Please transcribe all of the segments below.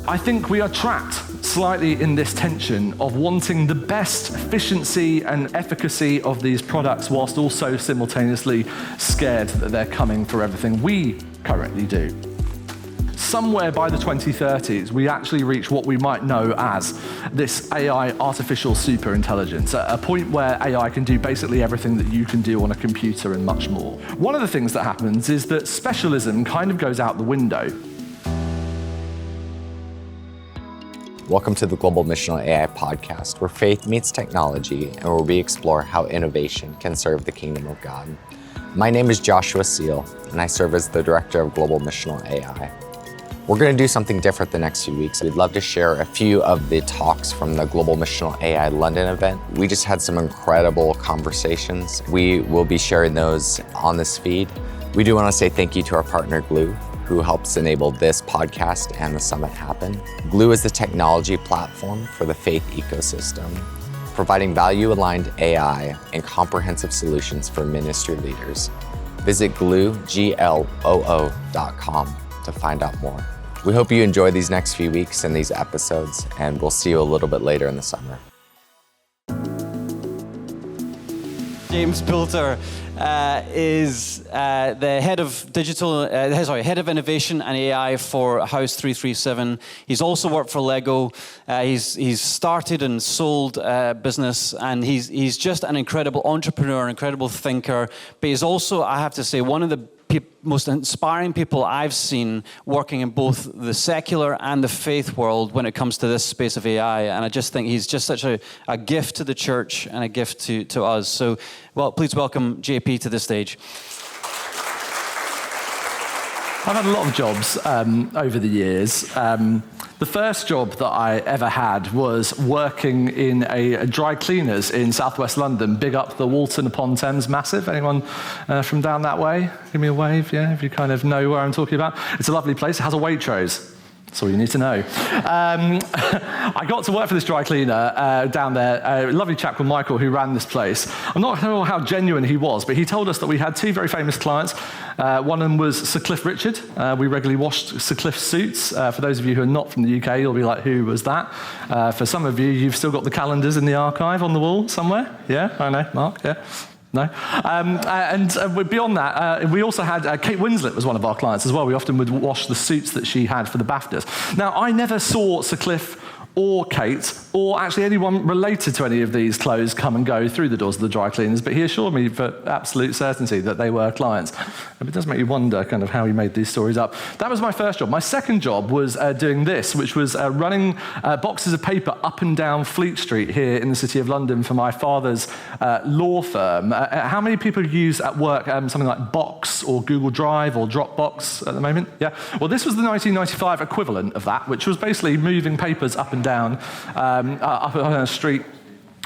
I think we are trapped slightly in this tension of wanting the best efficiency and efficacy of these products whilst also simultaneously scared that they're coming for everything we currently do. Somewhere by the 2030s, we actually reach what we might know as this AI, artificial superintelligence, a point where AI can do basically everything that you can do on a computer and much more. One of the things that happens is that specialism kind of goes out the window. Welcome to the Global Missional AI podcast, where faith meets technology and where we explore how innovation can serve the kingdom of God. My name is Joshua Seal, and I serve as the Director of Global Missional AI. We're going to do something different the next few weeks. We'd love to share a few of the talks from the Global Missional AI London event. We just had some incredible conversations. We will be sharing those on this feed. We do want to say thank you to our partner, Glue, who helps enable this podcast and the summit happen. Glue is the technology platform for the faith ecosystem, providing value-aligned AI and comprehensive solutions for ministry leaders. Visit gloo.com to find out more. We hope you enjoy these next few weeks and these episodes, and we'll see you a little bit later in the summer. James Poulter is the head of head of innovation and AI for House 337. He's also worked for Lego. He's started and sold business, and he's just an incredible entrepreneur, an incredible thinker. But he's also, I have to say, one of the most inspiring people I've seen working in both the secular and the faith world when it comes to this space of AI. And I just think he's just such a gift to the church and a gift to us. So, well, please welcome JP to the stage. I've had a lot of jobs over the years. The first job that I ever had was working in a dry cleaners in southwest London. Big up the Walton upon Thames, massive. Anyone from down that way? Give me a wave, yeah, if you kind of know where I'm talking about. It's a lovely place. It has a Waitrose. That's all you need to know. I got to work for this dry cleaner down there, a lovely chap called Michael who ran this place. I'm not sure how genuine he was, but he told us that we had two very famous clients. One of them was Sir Cliff Richard. We regularly washed Sir Cliff's suits. For those of you who are not from the UK, you'll be like, who was that? For some of you, you've still got the calendars in the archive on the wall somewhere. Yeah, I know, Mark, yeah. No. And beyond that, we also had Kate Winslet was one of our clients as well. We often would wash the suits that she had for the BAFTAs. Now, I never saw Sir Cliff or Kate, or actually anyone related to any of these clothes come and go through the doors of the dry cleaners, but he assured me for absolute certainty that they were clients. It does make you wonder kind of how he made these stories up. That was my first job. My second job was doing this, which was running boxes of paper up and down Fleet Street here in the City of London for my father's law firm. How many people use at work something like Box or Google Drive or Dropbox at the moment? Yeah. Well, this was the 1995 equivalent of that, which was basically moving papers up and down up on a street.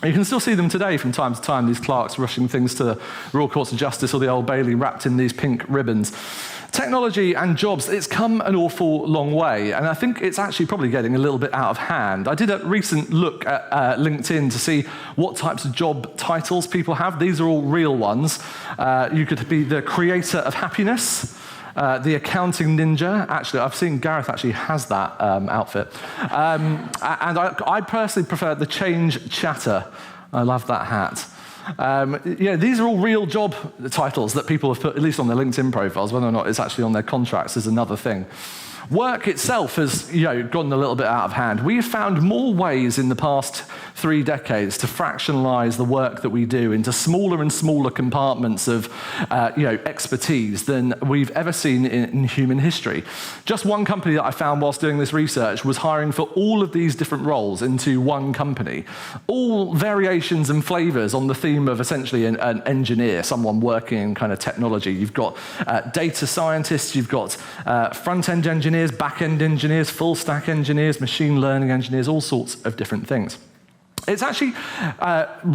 You can still see them today from time to time, these clerks rushing things to the Royal Courts of Justice or the Old Bailey wrapped in these pink ribbons. Technology and jobs, it's come an awful long way, and I think it's actually probably getting a little bit out of hand. I did a recent look at LinkedIn to see what types of job titles people have. These are all real ones. You could be the creator of happiness, the accounting ninja. Actually, I've seen Gareth actually has that outfit. And I personally prefer the change chatter. I love that hat. These are all real job titles that people have put, at least on their LinkedIn profiles. Whether or not it's actually on their contracts is another thing. Work itself has gotten a little bit out of hand. We have found more ways in the past 3 decades to fractionalize the work that we do into smaller and smaller compartments of expertise than we've ever seen in human history. Just one company that I found whilst doing this research was hiring for all of these different roles into one company. All variations and flavors on the theme of essentially an engineer, someone working in kind of technology. You've got data scientists, you've got front-end engineers, back-end engineers, full-stack engineers, machine learning engineers, all sorts of different things. It's actually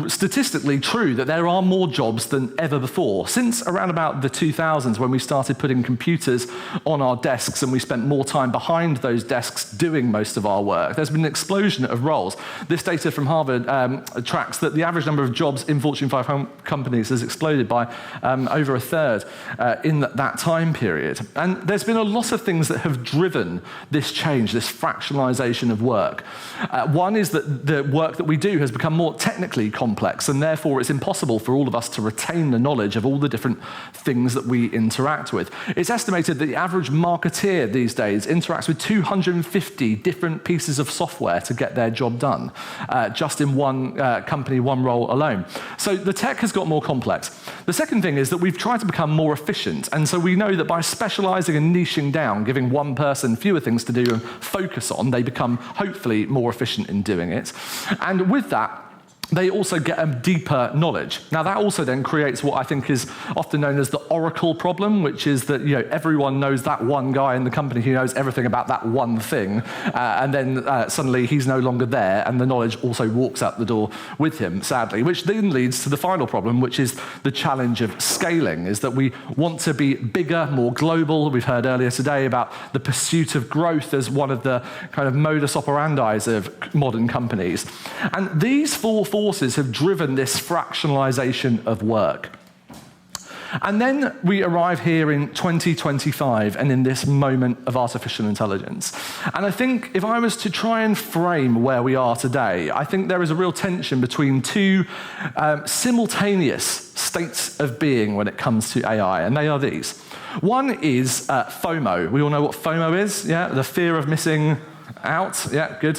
statistically true that there are more jobs than ever before. Since around about the 2000s, when we started putting computers on our desks and we spent more time behind those desks doing most of our work, there's been an explosion of roles. This data from Harvard tracks that the average number of jobs in Fortune 500 companies has exploded by over a third in that time period. And there's been a lot of things that have driven this change, this fractionalization of work. One is that the work that we do has become more technically complex, and therefore it's impossible for all of us to retain the knowledge of all the different things that we interact with. It's estimated that the average marketeer these days interacts with 250 different pieces of software to get their job done, just in one company, one role alone. So the tech has got more complex. The second thing is that we've tried to become more efficient, and so we know that by specializing and niching down, giving one person fewer things to do and focus on, they become hopefully more efficient in doing it. And with that, they also get a deeper knowledge. Now that also then creates what I think is often known as the oracle problem, which is that everyone knows that one guy in the company who knows everything about that one thing, and then suddenly he's no longer there, and the knowledge also walks out the door with him, sadly, which then leads to the final problem, which is the challenge of scaling, is that we want to be bigger, more global. We've heard earlier today about the pursuit of growth as one of the kind of modus operandis of modern companies. And these four forces have driven this fractionalization of work. And then we arrive here in 2025 and in this moment of artificial intelligence. And I think if I was to try and frame where we are today, I think there is a real tension between two simultaneous states of being when it comes to AI, and they are these. One is FOMO. We all know what FOMO is, yeah? The fear of missing out, yeah, good.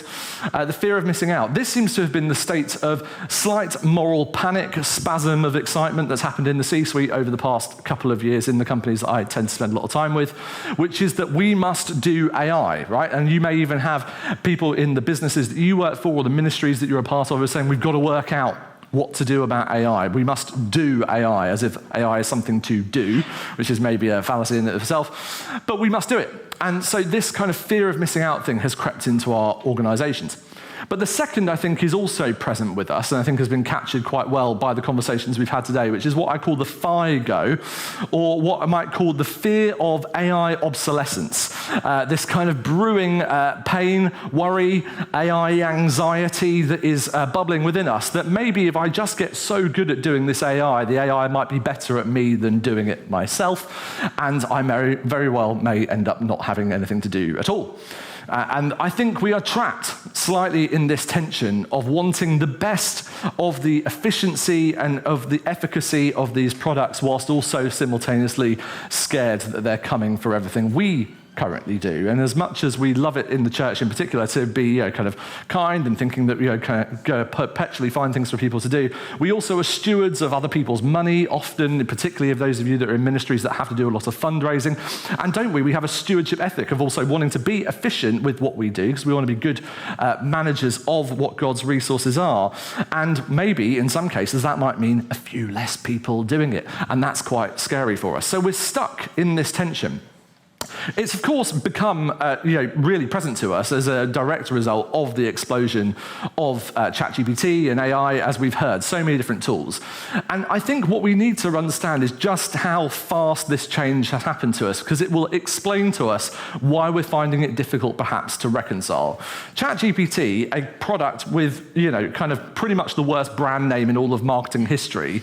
The fear of missing out. This seems to have been the state of slight moral panic, spasm of excitement that's happened in the C-suite over the past couple of years in the companies that I tend to spend a lot of time with, which is that we must do AI, right? And you may even have people in the businesses that you work for or the ministries that you're a part of who are saying, we've got to work out what to do about AI. We must do AI, as if AI is something to do, which is maybe a fallacy in itself, but we must do it. And so this kind of fear of missing out thing has crept into our organizations. But the second, I think, is also present with us, and I think has been captured quite well by the conversations we've had today, which is what I call the FIRO, or what I might call the fear of AI obsolescence. This kind of brewing pain, worry, AI anxiety that is bubbling within us, that maybe if I just get so good at doing this AI, the AI might be better at me than doing it myself, and I very well may end up not having anything to do at all. And I think we are trapped slightly in this tension of wanting the best of the efficiency and of the efficacy of these products, whilst also simultaneously scared that they're coming for everything we currently do. And as much as we love it in the church in particular to be kind of kind and thinking that kind of perpetually find things for people to do, we also are stewards of other people's money, often, particularly of those of you that are in ministries that have to do a lot of fundraising. And don't we have a stewardship ethic of also wanting to be efficient with what we do, because we want to be good managers of what God's resources are. And maybe in some cases that might mean a few less people doing it, and that's quite scary for us. So we're stuck in this tension. It's, of course, become really present to us as a direct result of the explosion of ChatGPT and AI, as we've heard, so many different tools. And I think what we need to understand is just how fast this change has happened to us, because it will explain to us why we're finding it difficult, perhaps, to reconcile. ChatGPT, a product with, kind of pretty much the worst brand name in all of marketing history,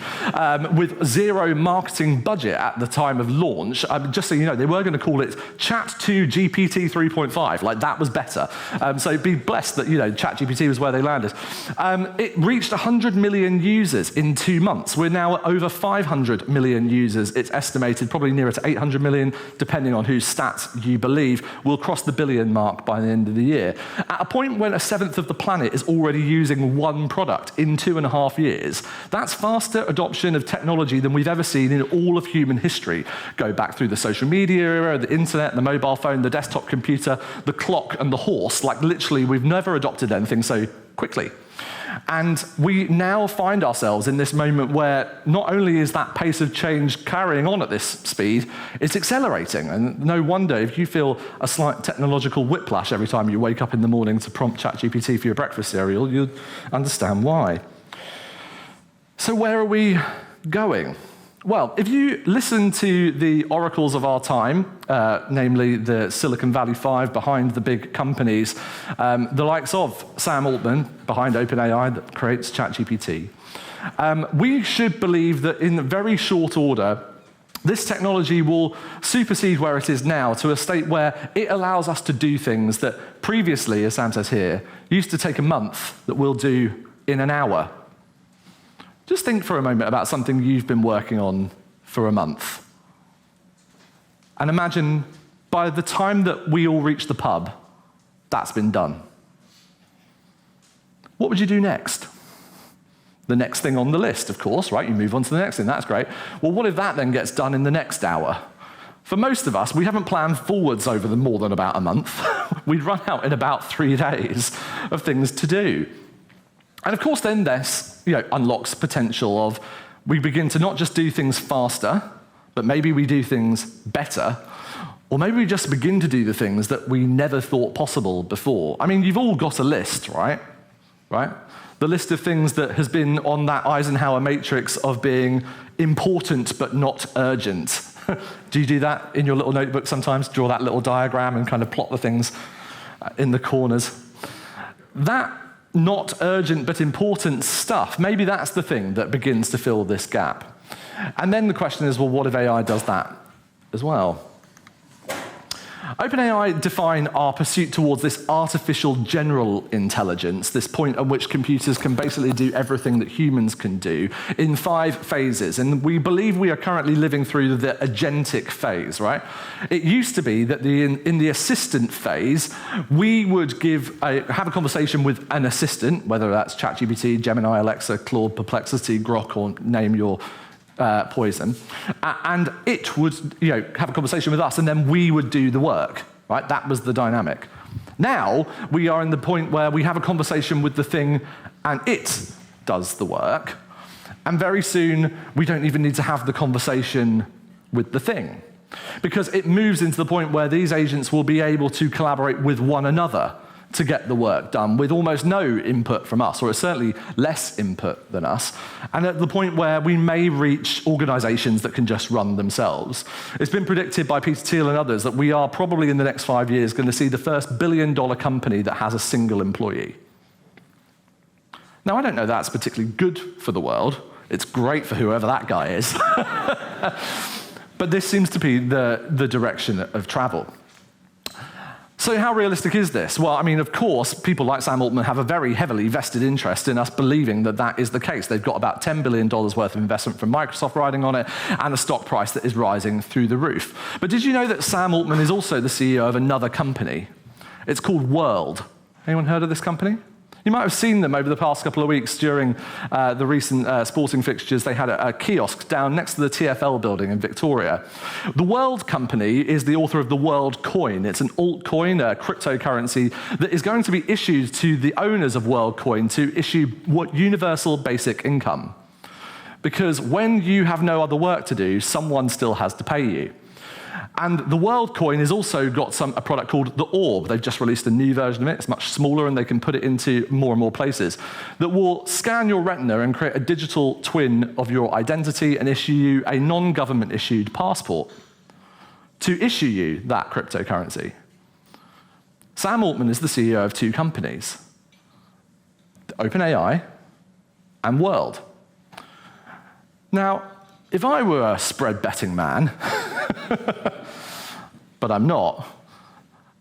with zero marketing budget at the time of launch, just so you know, they were going to call it Chat 2 GPT 3.5, like that was better. So be blessed that ChatGPT was where they landed. It reached 100 million users in 2 months. We're now at over 500 million users. It's estimated probably nearer to 800 million, depending on whose stats you believe. We'll cross the billion mark by the end of the year. At a point when a seventh of the planet is already using one product in 2.5 years, that's faster adoption of technology than we've ever seen in all of human history. Go back through the social media era, the internet, the mobile phone, the desktop computer, the clock, and the horse. Like literally, we've never adopted anything so quickly. And we now find ourselves in this moment where not only is that pace of change carrying on at this speed, it's accelerating. And no wonder if you feel a slight technological whiplash every time you wake up in the morning to prompt ChatGPT for your breakfast cereal, you'll understand why. So where are we going? Well, if you listen to the oracles of our time, namely the Silicon Valley Five behind the big companies, the likes of Sam Altman behind OpenAI that creates ChatGPT, we should believe that in very short order, this technology will supersede where it is now to a state where it allows us to do things that previously, as Sam says here, used to take a month that we'll do in an hour. Just think for a moment about something you've been working on for a month. And imagine by the time that we all reach the pub, that's been done. What would you do next? The next thing on the list, of course, right? You move on to the next thing, that's great. Well, what if that then gets done in the next hour? For most of us, we haven't planned forwards over more than about a month. We'd run out in about 3 days of things to do. And of course, then this unlocks potential of we begin to not just do things faster, but maybe we do things better, or maybe we just begin to do the things that we never thought possible before. I mean, you've all got a list, right? The list of things that has been on that Eisenhower matrix of being important but not urgent. Do you do that in your little notebook sometimes? Draw that little diagram and kind of plot the things in the corners. That not urgent but important stuff, maybe that's the thing that begins to fill this gap. And then the question is, well, what if AI does that as well? OpenAI define our pursuit towards this artificial general intelligence, this point at which computers can basically do everything that humans can do, in 5 phases. And we believe we are currently living through the agentic phase, right? It used to be that in the assistant phase, we would have a conversation with an assistant, whether that's ChatGPT, Gemini, Alexa, Claude, Perplexity, Grok, or name your poison, and it would have a conversation with us, and then we would do the work, right? That was the dynamic. Now, we are in the point where we have a conversation with the thing, and it does the work, and very soon, we don't even need to have the conversation with the thing, because it moves into the point where these agents will be able to collaborate with one another to get the work done with almost no input from us, or certainly less input than us, and at the point where we may reach organizations that can just run themselves. It's been predicted by Peter Thiel and others that we are probably in the next 5 years going to see the first billion-dollar company that has a single employee. Now, I don't know that's particularly good for the world. It's great for whoever that guy is. But this seems to be the direction of travel. So how realistic is this? Well, I mean, of course, people like Sam Altman have a very heavily vested interest in us believing that that is the case. They've got about $10 billion worth of investment from Microsoft riding on it, and a stock price that is rising through the roof. But did you know that Sam Altman is also the CEO of another company? It's called World. Anyone heard of this company? You might have seen them over the past couple of weeks during the recent sporting fixtures. They had a kiosk down next to the TfL building in Victoria. The World company is the author of the World Coin. It's an altcoin, a cryptocurrency that is going to be issued to the owners of World Coin to issue universal basic income. Because when you have no other work to do, someone still has to pay you. And the World Coin has also got a product called the Orb. They've just released a new version of it. It's much smaller, and they can put it into more and more places, that will scan your retina and create a digital twin of your identity and issue you a non-government issued passport to issue you that cryptocurrency. Sam Altman is the CEO of 2 companies, OpenAI and World. Now, if I were a spread betting man, but I'm not,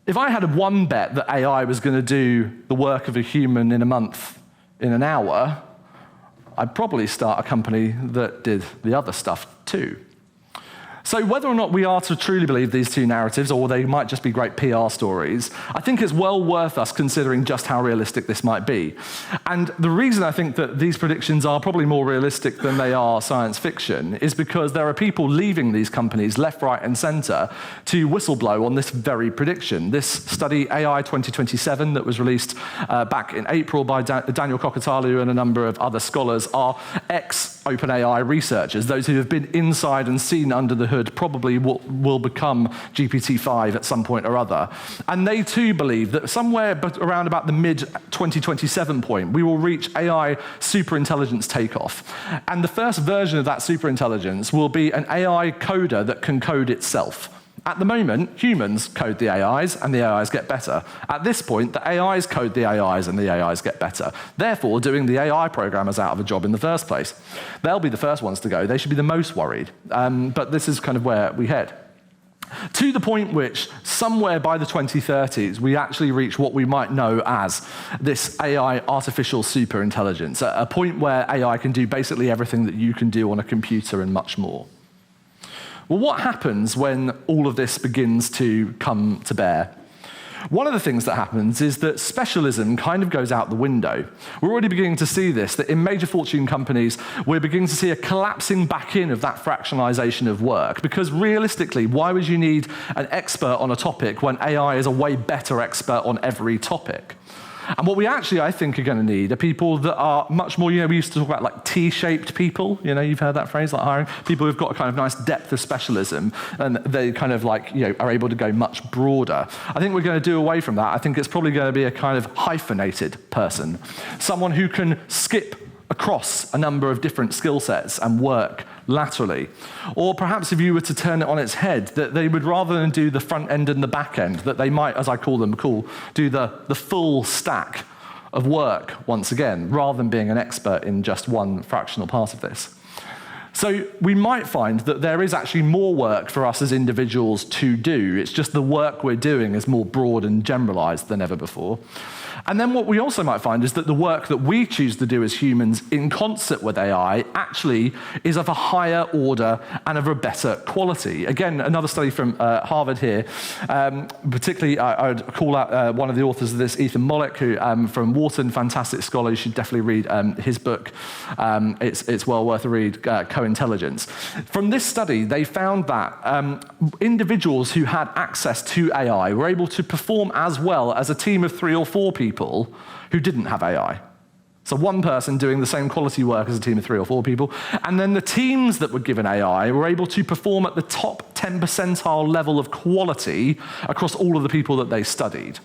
if I had one bet that AI was going to do the work of a human in a month, in an hour, I'd probably start a company that did the other stuff too. So whether or not we are to truly believe these two narratives, or they might just be great PR stories, I think it's well worth us considering just how realistic this might be. And the reason I think that these predictions are probably more realistic than they are science fiction is because there are people leaving these companies left, right, and center to whistleblow on this very prediction. This study, AI 2027, that was released back in April by Daniel Kokotalu and a number of other scholars, are ex-OpenAI researchers, those who have been inside and seen under the hood, probably will become GPT-5 at some point or other. And they too believe that somewhere around about the mid-2027 point, we will reach AI superintelligence takeoff. And the first version of that superintelligence will be an AI coder that can code itself. At the moment, humans code the AIs, and the AIs get better. At this point, the AIs code the AIs, and the AIs get better. Therefore, doing the AI programmers out of a job in the first place. They'll be the first ones to go. They should be the most worried. But this is kind of where we head. To the point which, somewhere by the 2030s, we actually reach what we might know as this AI artificial superintelligence, a point where AI can do basically everything that you can do on a computer and much more. Well, what happens when all of this begins to come to bear? One of the things that happens is that specialism kind of goes out the window. We're already beginning to see this, that in major fortune companies, we're beginning to see a collapsing back in of that fractionalization of work. Because realistically, why would you need an expert on a topic when AI is a way better expert on every topic? And what we actually, I think, are going to need are people that are much more, we used to talk about like T-shaped people, you've heard that phrase, like hiring, people who've got a kind of nice depth of specialism, and they kind of like, are able to go much broader. I think we're going to do away from that. I think it's probably going to be a kind of hyphenated person, someone who can skip across a number of different skill sets and work laterally. Or perhaps if you were to turn it on its head, that they would, rather than do the front end and the back end, that they might, as I call them, do the full stack of work once again, rather than being an expert in just one fractional part of this. So we might find that there is actually more work for us as individuals to do. It's just the work we're doing is more broad and generalized than ever before. And then what we also might find is that the work that we choose to do as humans in concert with AI actually is of a higher order and of a better quality. Again, another study from Harvard here. Particularly, I would call out one of the authors of this, Ethan Mollick, who from Wharton, fantastic scholar. You should definitely read his book. It's well worth a read, Co-Intelligence. From this study, they found that individuals who had access to AI were able to perform as well as a team of 3 or 4 people who didn't have AI. So one person doing the same quality work as a team of 3 or 4 people, and then the teams that were given AI were able to perform at the top 10 percentile level of quality across all of the people that they studied.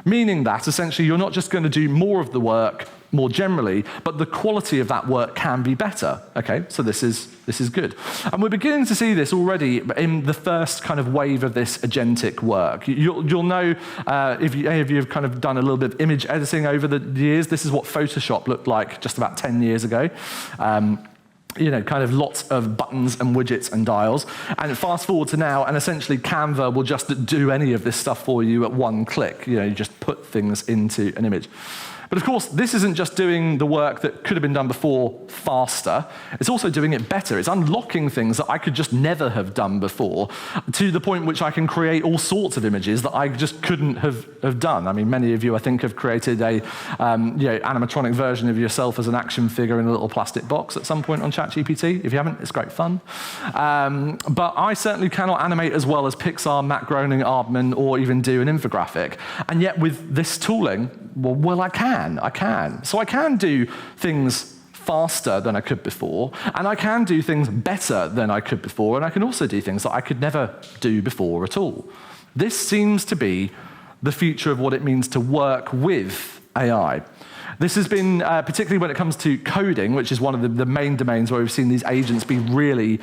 Meaning that, essentially, you're not just going to do more of the work more generally, but the quality of that work can be better. Okay, so this is good. And we're beginning to see this already in the first kind of wave of this agentic work. You'll know, if any of you have kind of done a little bit of image editing over the years, this is what Photoshop looked like just about 10 years ago. Kind of lots of buttons and widgets and dials. And fast forward to now, and essentially Canva will just do any of this stuff for you at one click. You just put things into an image. But of course, this isn't just doing the work that could have been done before faster. It's also doing it better. It's unlocking things that I could just never have done before, to the point which I can create all sorts of images that I just couldn't have done. I mean, many of you, I think, have created a animatronic version of yourself as an action figure in a little plastic box at some point on ChatGPT. If you haven't, it's great fun. But I certainly cannot animate as well as Pixar, Matt Groening, Aardman, or even do an infographic. And yet with this tooling, well, I can. So I can do things faster than I could before, and I can do things better than I could before, and I can also do things that I could never do before at all. This seems to be the future of what it means to work with AI. This has been, particularly when it comes to coding, which is one of the main domains where we've seen these agents be really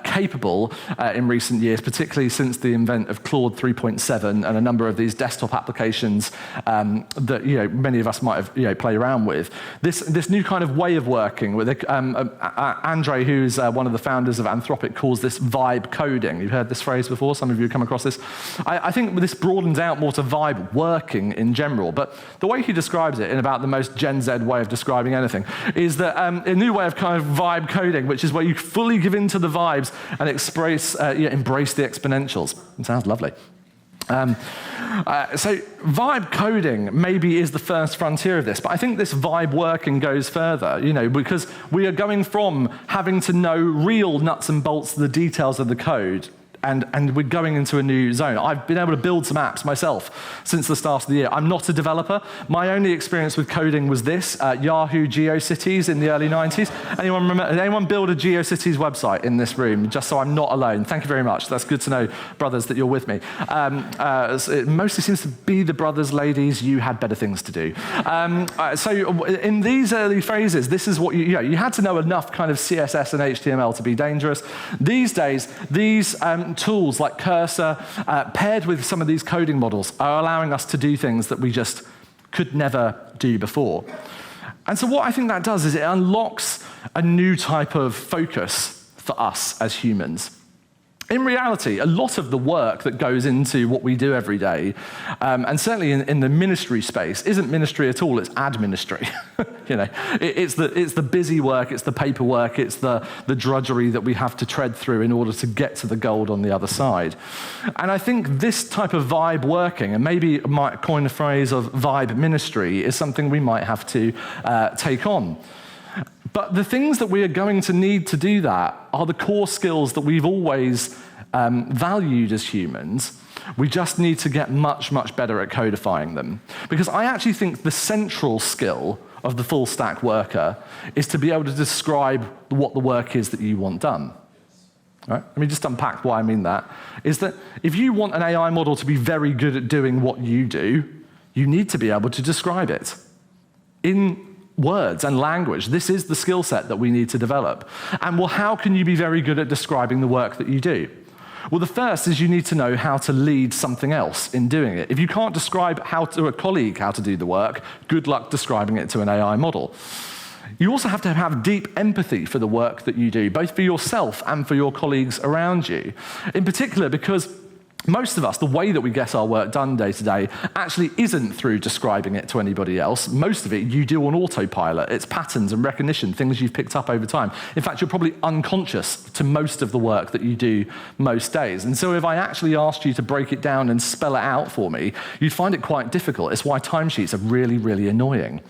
capable in recent years, particularly since the invent of Claude 3.7 and a number of these desktop applications that many of us might have played around with. This new kind of way of working, with Andre, who's one of the founders of Anthropic, calls this vibe coding. You've heard this phrase before. Some of you have come across this. I think this broadens out more to vibe working in general, but the way he describes it in about the most most Gen Z way of describing anything, is that a new way of kind of vibe coding, which is where you fully give in to the vibes and embrace the exponentials. It sounds lovely. So vibe coding maybe is the first frontier of this, but I think this vibe working goes further, because we are going from having to know real nuts and bolts, the details of the code, and we're going into a new zone. I've been able to build some apps myself since the start of the year. I'm not a developer. My only experience with coding was this, Yahoo GeoCities in the early 90s. Anyone build a GeoCities website in this room, just so I'm not alone? Thank you very much. That's good to know, brothers, that you're with me. It mostly seems to be the brothers, ladies, you had better things to do. So in these early phases, this is what you had to know enough kind of CSS and HTML to be dangerous. These days, these tools like Cursor, paired with some of these coding models, are allowing us to do things that we just could never do before. And so what I think that does is it unlocks a new type of focus for us as humans. In reality, a lot of the work that goes into what we do every day, and certainly in the ministry space, isn't ministry at all, it's administry. It's the busy work, it's the paperwork, it's the drudgery that we have to tread through in order to get to the gold on the other side. And I think this type of vibe working, and maybe I might coin the phrase of vibe ministry, is something we might have to take on. But the things that we are going to need to do that are the core skills that we've always valued as humans. We just need to get much, much better at codifying them. Because I actually think the central skill of the full stack worker is to be able to describe what the work is that you want done. Right? Let me just unpack why I mean that. Is that if you want an AI model to be very good at doing what you do, you need to be able to describe it in words and language. This is the skill set that we need to develop. And well, how can you be very good at describing the work that you do? Well, the first is you need to know how to lead something else in doing it. If you can't describe to a colleague how to do the work, good luck describing it to an AI model. You also have to have deep empathy for the work that you do, both for yourself and for your colleagues around you. In particular, because most of us, the way that we get our work done day to day actually isn't through describing it to anybody else. Most of it you do on autopilot. It's patterns and recognition, things you've picked up over time. In fact, you're probably unconscious to most of the work that you do most days. And so if I actually asked you to break it down and spell it out for me, you'd find it quite difficult. It's why timesheets are really, really annoying.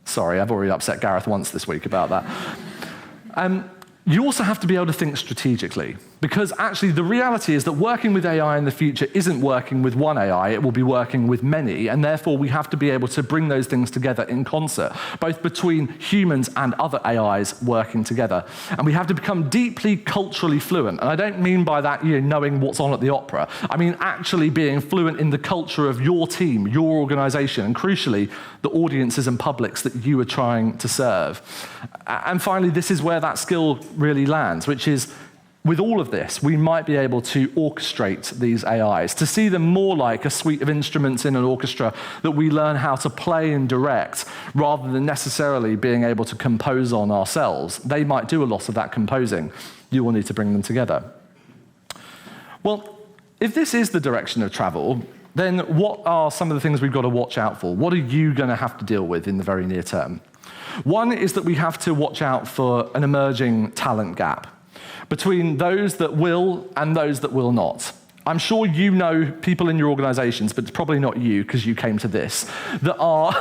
Sorry, I've already upset Gareth once this week about that. You also have to be able to think strategically, because actually the reality is that working with AI in the future isn't working with one AI, it will be working with many, and therefore we have to be able to bring those things together in concert, both between humans and other AIs working together. And we have to become deeply culturally fluent, and I don't mean by that knowing what's on at the opera. I mean actually being fluent in the culture of your team, your organization, and crucially, the audiences and publics that you are trying to serve. And finally, this is where that skill really lands, which is, with all of this, we might be able to orchestrate these AIs, to see them more like a suite of instruments in an orchestra that we learn how to play and direct, rather than necessarily being able to compose on ourselves. They might do a lot of that composing. You will need to bring them together. Well, if this is the direction of travel, then what are some of the things we've got to watch out for? What are you going to have to deal with in the very near term? One is that we have to watch out for an emerging talent gap between those that will and those that will not. I'm sure you know people in your organizations, but it's probably not you because you came to this, that are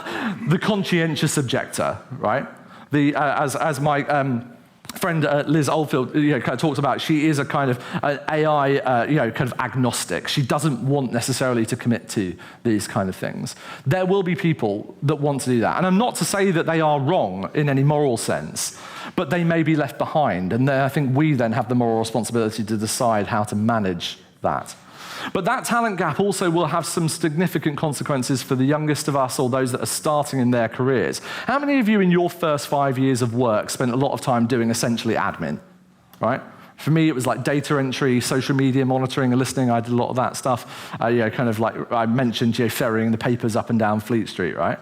the conscientious objector, right? As my friend Liz Oldfield kind of talked about, she is a kind of AI kind of agnostic. She doesn't want necessarily to commit to these kind of things. There will be people that want to do that. And I'm not to say that they are wrong in any moral sense, but they may be left behind. And I think we then have the moral responsibility to decide how to manage that. But that talent gap also will have some significant consequences for the youngest of us or those that are starting in their careers. How many of you in your first 5 years of work spent a lot of time doing essentially admin, right? For me, it was like data entry, social media monitoring and listening. I did a lot of that stuff. Kind of like I mentioned, ferrying the papers up and down Fleet Street, right?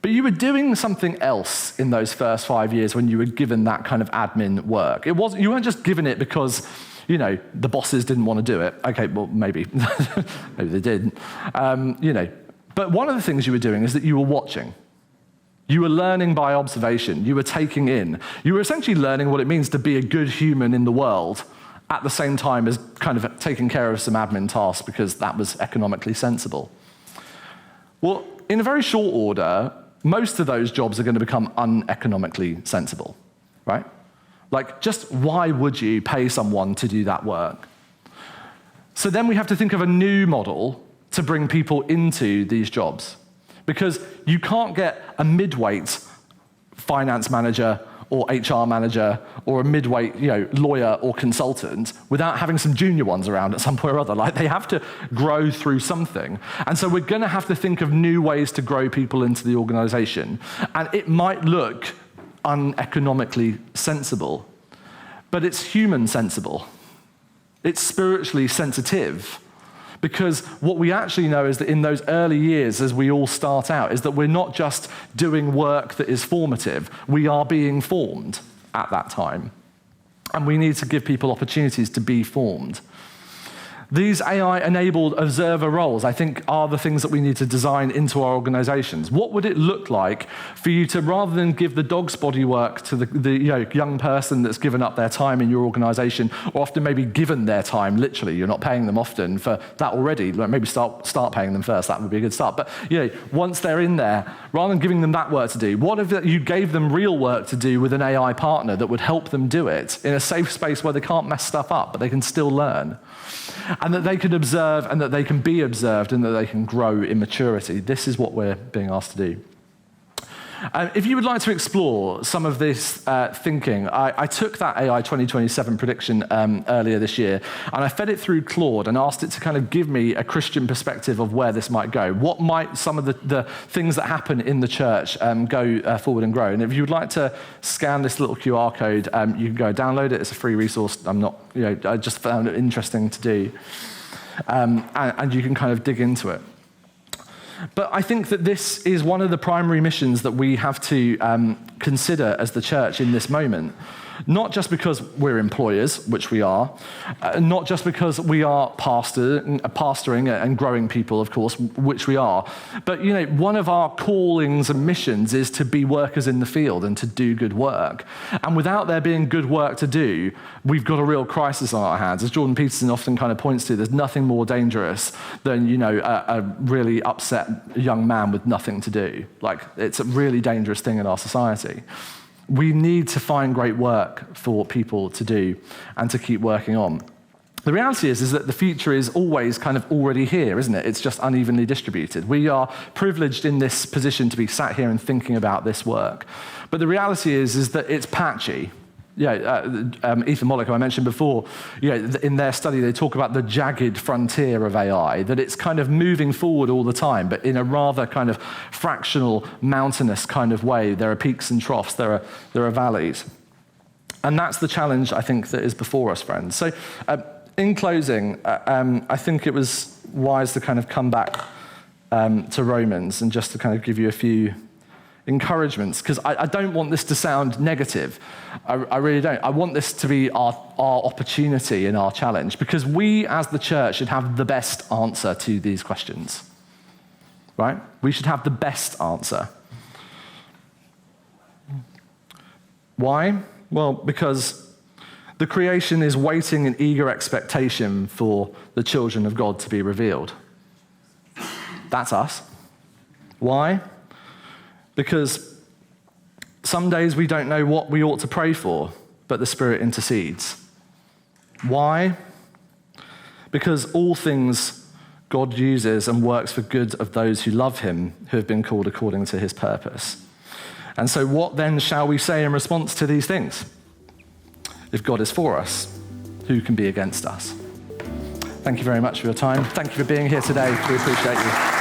But you were doing something else in those first 5 years when you were given that kind of admin work. You weren't just given it because the bosses didn't want to do it. Okay, well, maybe. Maybe they did. But one of the things you were doing is that you were watching. You were learning by observation. You were taking in. You were essentially learning what it means to be a good human in the world at the same time as kind of taking care of some admin tasks because that was economically sensible. Well, in a very short order, most of those jobs are going to become uneconomically sensible, right? Like, just why would you pay someone to do that work? So then we have to think of a new model to bring people into these jobs. Because you can't get a mid-weight finance manager or HR manager or a mid-weight lawyer or consultant without having some junior ones around at some point or other. Like, they have to grow through something. And so we're going to have to think of new ways to grow people into the organization. And it might look uneconomically sensible, but it's human sensible. It's spiritually sensitive. Because what we actually know is that in those early years, as we all start out, is that we're not just doing work that is formative. We are being formed at that time. And we need to give people opportunities to be formed. These AI-enabled observer roles, I think, are the things that we need to design into our organizations. What would it look like for you to, rather than give the dog's body work to the young person that's given up their time in your organization, or often maybe given their time, literally, you're not paying them often for that already, like maybe start paying them first, that would be a good start. But once they're in there, rather than giving them that work to do, what if you gave them real work to do with an AI partner that would help them do it in a safe space where they can't mess stuff up, but they can still learn? And that they can observe, and that they can be observed, and that they can grow in maturity. This is what we're being asked to do. If you would like to explore some of this thinking, I took that AI 2027 prediction earlier this year, and I fed it through Claude and asked it to kind of give me a Christian perspective of where this might go. What might some of the things that happen in the church go forward and grow? And if you would like to scan this little QR code, you can go download it. It's a free resource. I just found it interesting to do. And you can kind of dig into it. But I think that this is one of the primary missions that we have to consider as the church in this moment. Not just because we're employers, which we are, not just because we are pastoring and growing people, of course, which we are, but one of our callings and missions is to be workers in the field and to do good work. And without there being good work to do, we've got a real crisis on our hands. As Jordan Peterson often kind of points to, there's nothing more dangerous than a really upset young man with nothing to do. Like, it's a really dangerous thing in our society. We need to find great work for people to do and to keep working on. The reality is that the future is always kind of already here, isn't it? It's just unevenly distributed. We are privileged in this position to be sat here and thinking about this work. But the reality is that it's patchy. Ethan Mollick, who I mentioned before, in their study, they talk about the jagged frontier of AI, that it's kind of moving forward all the time, but in a rather kind of fractional, mountainous kind of way. There are peaks and troughs, there are valleys. And that's the challenge, I think, that is before us, friends. So in closing, I think it was wise to kind of come back to Romans and just to kind of give you a few encouragements, because I don't want this to sound negative. I really don't. I want this to be our opportunity and our challenge, because we as the church should have the best answer to these questions, right? We should have the best answer. Why? Well, because the creation is waiting in eager expectation for the children of God to be revealed. That's us. Why? Because some days we don't know what we ought to pray for, but the Spirit intercedes. Why? Because all things God uses and works for good of those who love him, who have been called according to his purpose. And so what then shall we say in response to these things? If God is for us, who can be against us? Thank you very much for your time. Thank you for being here today. We appreciate you.